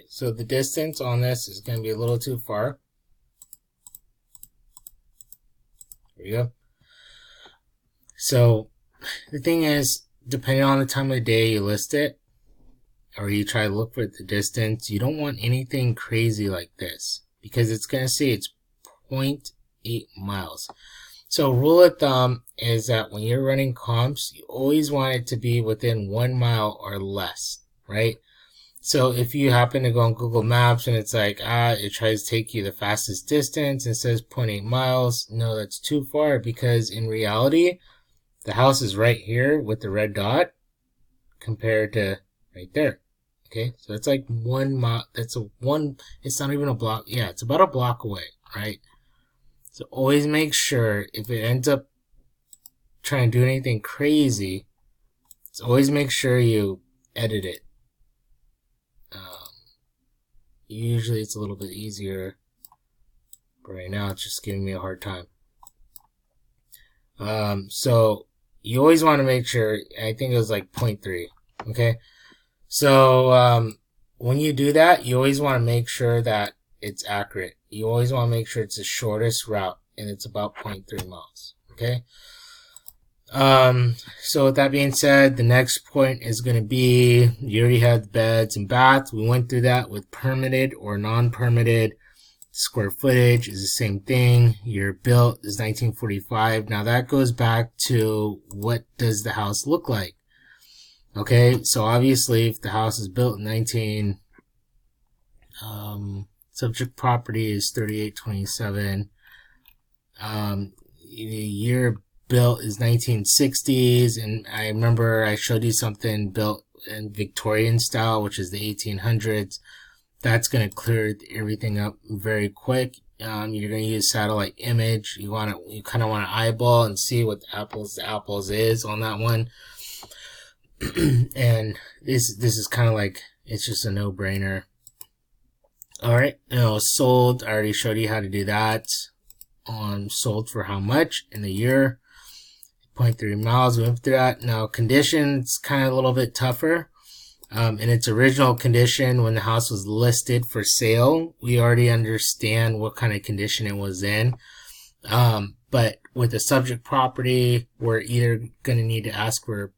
so the distance on this is going to be a little too far. There you go. So the thing is, depending on the time of day you list it, or you try to look for the distance, you don't want anything crazy like this, because it's going to say it's 0.8 miles. So rule of thumb is that when you're running comps, you always want it to be within 1 mile or less, right? So if you happen to go on Google Maps and it's like, it tries to take you the fastest distance and says 0.8 miles, no, that's too far, because in reality, the house is right here with the red dot compared to right there. Okay, so it's like 1 mile. It's not even a block. Yeah, it's about a block away, right? So always make sure, if it ends up trying to do anything crazy, always make sure you edit it. Usually it's a little bit easier, but right now it's just giving me a hard time. So you always want to make sure, I think it was like 0.3, okay? So when you do that, you always want to make sure that it's accurate. You always want to make sure it's the shortest route, and it's about 0.3 miles, okay? So with that being said, the next point is going to be, you already had beds and baths. We went through that with permitted or non-permitted. Square footage is the same thing. Year built is 1945. Now that goes back to, what does the house look like? Okay, so obviously if the house is built in subject property is 3827. Year built is 1960s, and I remember I showed you something built in Victorian style, which is the 1800s. That's going to clear everything up very quick. You're going to use satellite image. You kind of want to eyeball and see what the apples is on that one. And this is kind of like, it's just a no-brainer. Alright, sold, I already showed you how to do that. On sold for how much in the year. 0.3 miles, we went through that. Now conditions, kind of a little bit tougher. In its original condition, when the house was listed for sale, we already understand what kind of condition it was in. But with the subject property, we're either going to need to ask for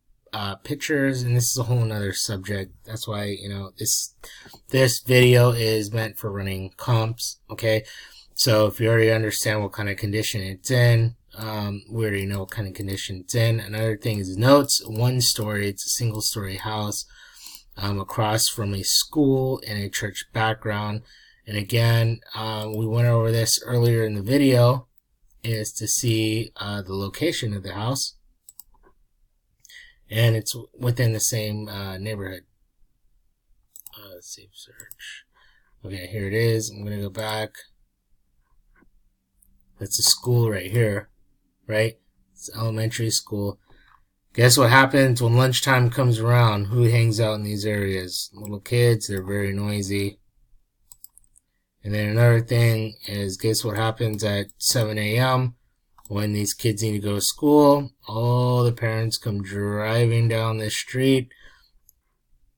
pictures, and this is a whole nother subject. That's why, this video is meant for running comps, okay? So if you already understand what kind of condition it's in, we already know what kind of condition it's in. Another thing is notes. 1 story, it's a single story house. Across from a school and a church background. And again, we went over this earlier in the video, is to see the location of the house. And it's within the same neighborhood. Save search. Okay, here it is. I'm going to go back. That's a school right here, right? It's elementary school. Guess what happens when lunchtime comes around? Who hangs out in these areas? Little kids, they're very noisy. And then another thing is, guess what happens at 7 a.m. when these kids need to go to school? All the parents come driving down the street,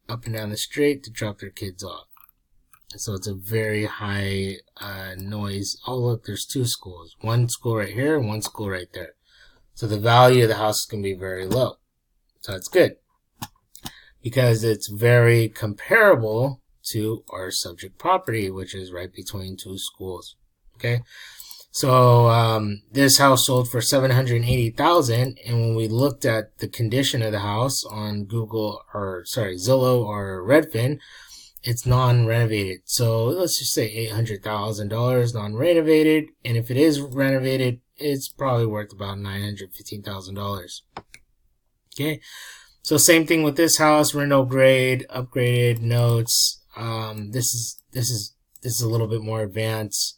up and down the street, to drop their kids off. So it's a very high noise. Oh look, there's 2 schools. 1 school right here and 1 school right there. So the value of the house is going to be very low. So that's good, because it's very comparable to our subject property, which is right between 2 schools. Okay, so this house sold for $780,000, and when we looked at the condition of the house on Zillow or Redfin, it's non-renovated. So let's just say $800,000 non-renovated, and if it is renovated, it's probably worth about $915,000. Okay, so same thing with this house. Reno grade, upgraded notes. This is a little bit more advanced.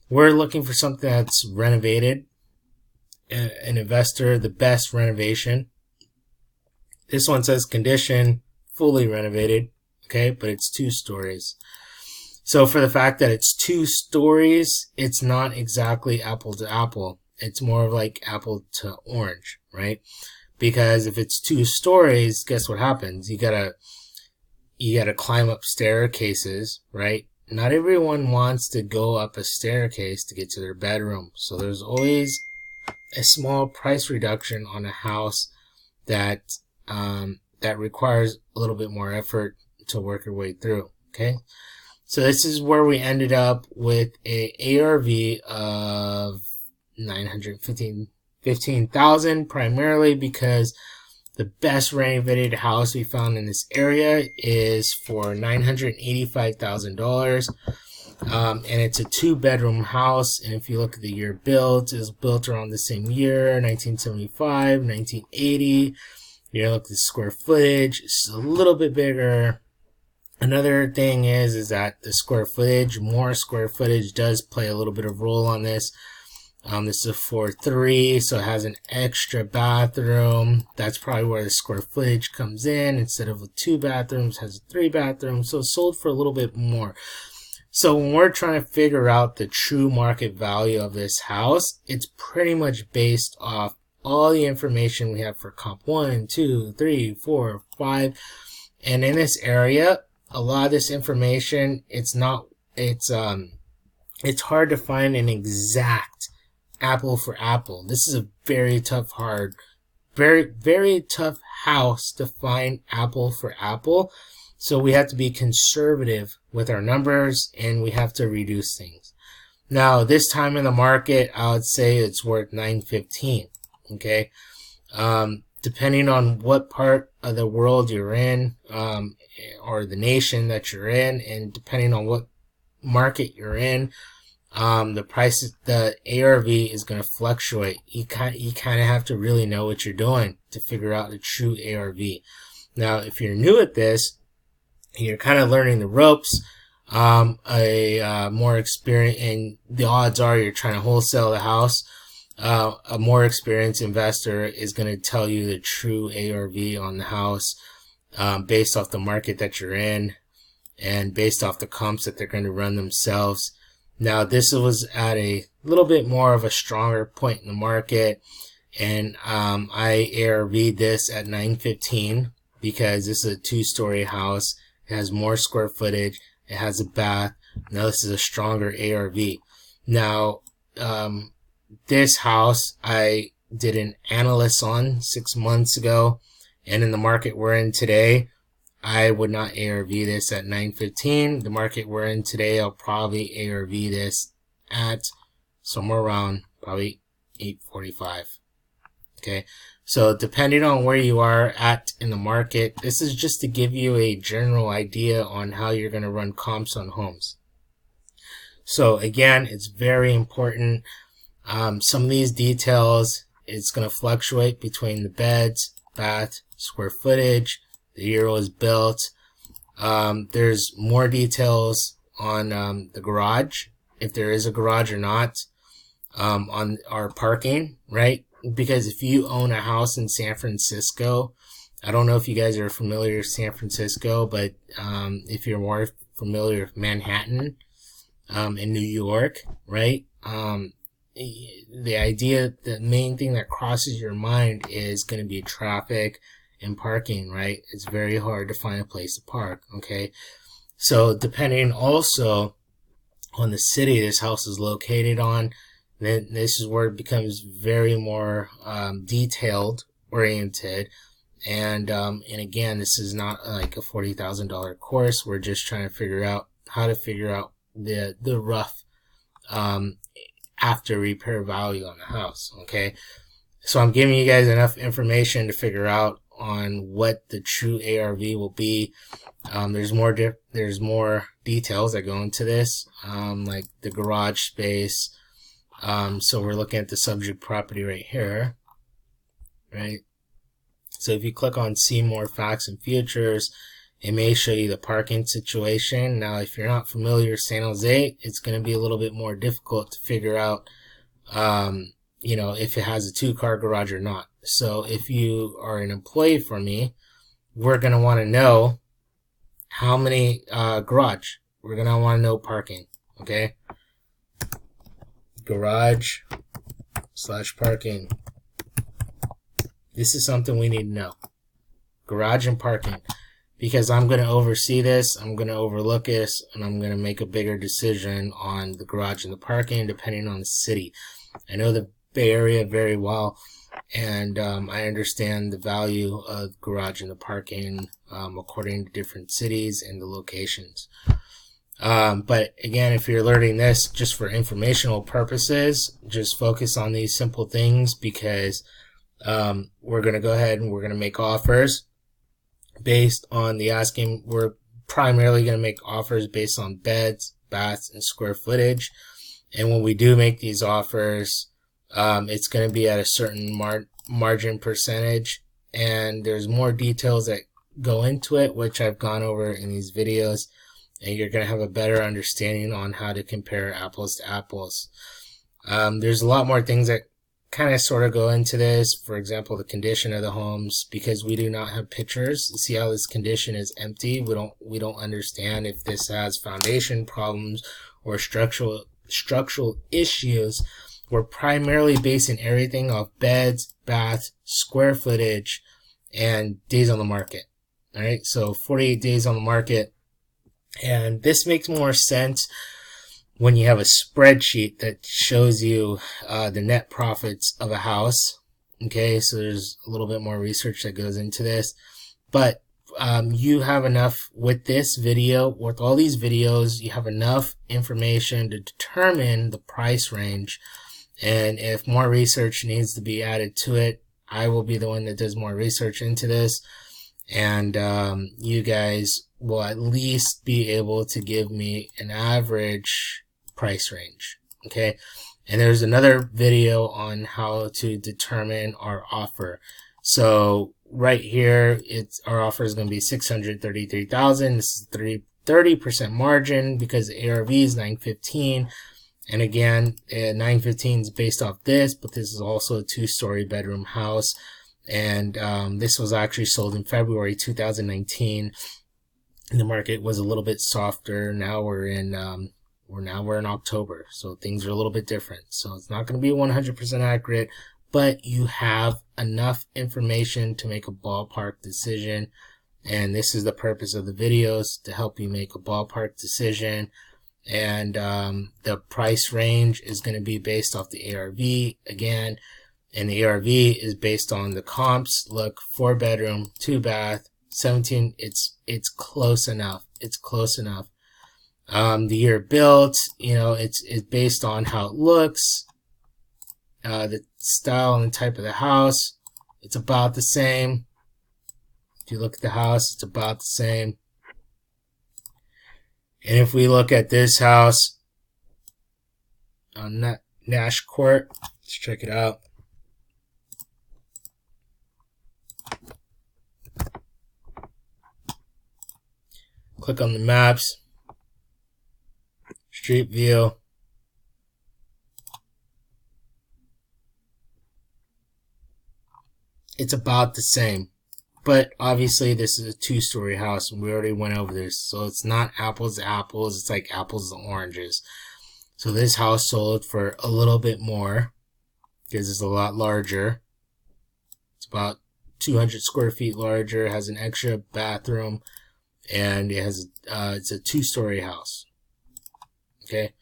We're looking for something that's renovated. An investor, the best renovation. This one says condition fully renovated. Okay, but it's 2 stories. So for the fact that it's 2 stories, it's not exactly apple to apple. It's more of like apple to orange, right? Because if it's 2 stories, guess what happens? You gotta you got to climb up staircases, right? Not everyone wants to go up a staircase to get to their bedroom. So there's always a small price reduction on a house that that requires a little bit more effort to work your way through. Okay, so this is where we ended up with a ARV of $915,000, primarily because the best renovated house we found in this area is for $985,000. And it's a 2-bedroom house. And if you look at the year built, it was built around the same year, 1975, 1980. You look at the square footage, it's a little bit bigger. Another thing is that the square footage, more square footage does play a little bit of role on this. This is a 4.3, so it has an extra bathroom. That's probably where the square footage comes in. Instead of 2 bathrooms, it has 3 bathrooms, so it's sold for a little bit more. So when we're trying to figure out the true market value of this house, it's pretty much based off all the information we have for comp 1, 2, 3, 4, 5. And in this area, a lot of this information, it's hard to find an exact apple for apple. This is a very tough very tough house to find apple for apple. So we have to be conservative with our numbers and we have to reduce things. Now, this time in the market, I would say it's worth $915. Okay. Depending on what part of the world you're in, or the nation that you're in, and depending on what market you're in, the ARV is going to fluctuate. You kind of have to really know what you're doing to figure out the true ARV. Now, if you're new at this, you're kind of learning the ropes. More experience, and the odds are you're trying to wholesale the house. A more experienced investor is going to tell you the true ARV on the house, based off the market that you're in and based off the comps that they're going to run themselves. Now, this was at a little bit more of a stronger point in the market, and I ARV'd this at $915 because this is a 2-story house. It has more square footage. It has a bath. Now, this is a stronger ARV. Now, this house I did an analyst on 6 months ago, and in the market we're in today, I would not ARV this at $915. The market we're in today, I'll probably ARV this at somewhere around probably $845. Okay, so depending on where you are at in the market, this is just to give you a general idea on how you're going to run comps on homes. So again, it's very important. Some of these details, it's going to fluctuate between the beds, bath, square footage, the year it was built. There's more details on the garage, if there is a garage or not, on our parking, right? Because if you own a house in San Francisco, I don't know if you guys are familiar with San Francisco, but if you're more familiar with Manhattan in New York, right? The main thing that crosses your mind is going to be traffic and parking, right? It's very hard to find a place to park, okay? So depending also on the city this house is located on, then this is where it becomes very more detailed oriented. And again, this is not like a $40,000 course. We're just trying to figure out how to figure out the rough after repair value on the house, okay? So I'm giving you guys enough information to figure out on what the true ARV will be. There's more details that go into this, like the garage space. So we're looking at the subject property right here, right? So if you click on see more facts and futures, it may show you the parking situation. Now, if you're not familiar with San Jose, it's going to be a little bit more difficult to figure out, if it has a 2-car garage or not. So if you are an employee for me, we're going to want to know how many garage. We're going to want to know parking, okay? Garage / parking. This is something we need to know. Garage and parking. because I'm going to oversee this, I'm going to overlook this, and I'm going to make a bigger decision on the garage and the parking depending on the city. I know the Bay Area very well, and I understand the value of garage and the parking according to different cities and the locations. But again, if you're learning this just for informational purposes, just focus on these simple things, because we're going to go ahead and we're going to make offers based on the asking. We're primarily going to make offers based on beds, baths, and square footage. And when we do make these offers, it's going to be at a certain margin percentage, and there's more details that go into it, which I've gone over in these videos, and you're going to have a better understanding on how to compare apples to apples. There's a lot more things that kind of sort of go into this. For example, the condition of the homes, because we do not have pictures. See how this condition is empty? We don't understand if this has foundation problems or structural issues. We're primarily basing everything off beds, baths, square footage, and days on the market. All right, so 48 days on the market. And this makes more sense when you have a spreadsheet that shows you the net profits of a house. Okay, so there's a little bit more research that goes into this. But you have enough with this video, with all these videos, you have enough information to determine the price range. And if more research needs to be added to it, I will be the one that does more research into this. And you guys will at least be able to give me an average price range. Okay, and there's another video on how to determine our offer. So right here, our offer is going to be $633,000. This is 30% margin because the ARV is $915,000. And again, $915,000 is based off this, but this is also a 2-story bedroom house. And this was actually sold in February 2019. And the market was a little bit softer. Now we're in October, so things are a little bit different. So it's not going to be 100% accurate, but you have enough information to make a ballpark decision. And this is the purpose of the videos, to help you make a ballpark decision. And the price range is going to be based off the ARV again, and the ARV is based on the comps. Look, 4-bedroom, 2-bath, 17. It's close enough. It's close enough. The year built, it's based on how it looks, the style and the type of the house. It's about the same. If you look at the house, it's about the same. And if we look at this house on Nash Court, let's check it out. Click on the maps, street view. It's about the same. But obviously this is a 2-story house, and we already went over this. So it's not apples to apples, it's like apples to oranges. So this house sold for a little bit more because it's a lot larger. It's about 200 square feet larger, has an extra bathroom, and it has it's a 2-story house. Okay,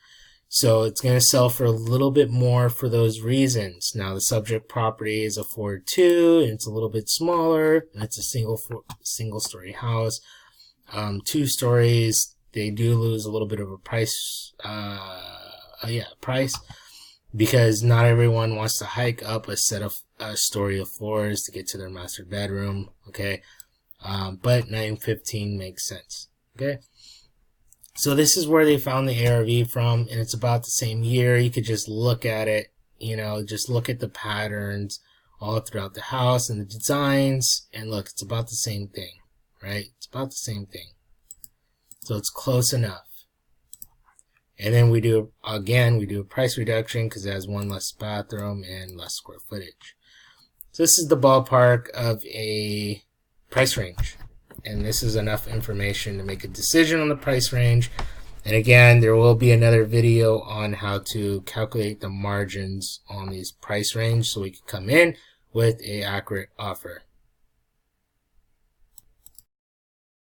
so it's going to sell for a little bit more for those reasons. Now the subject property is a 4-2, and it's a little bit smaller, and it's a single story house. 2 stories, they do lose a little bit of a price, price, because not everyone wants to hike up a story of floors to get to their master bedroom. Okay, but $915 makes sense. Okay. So this is where they found the ARV from, and it's about the same year. You could just look at it, just look at the patterns all throughout the house and the designs, and look, it's about the same thing, right? It's about the same thing. So it's close enough. And then we do a price reduction because it has 1 less bathroom and less square footage. So this is the ballpark of a price range. And this is enough information to make a decision on the price range. And again, there will be another video on how to calculate the margins on these price range so we can come in with an accurate offer.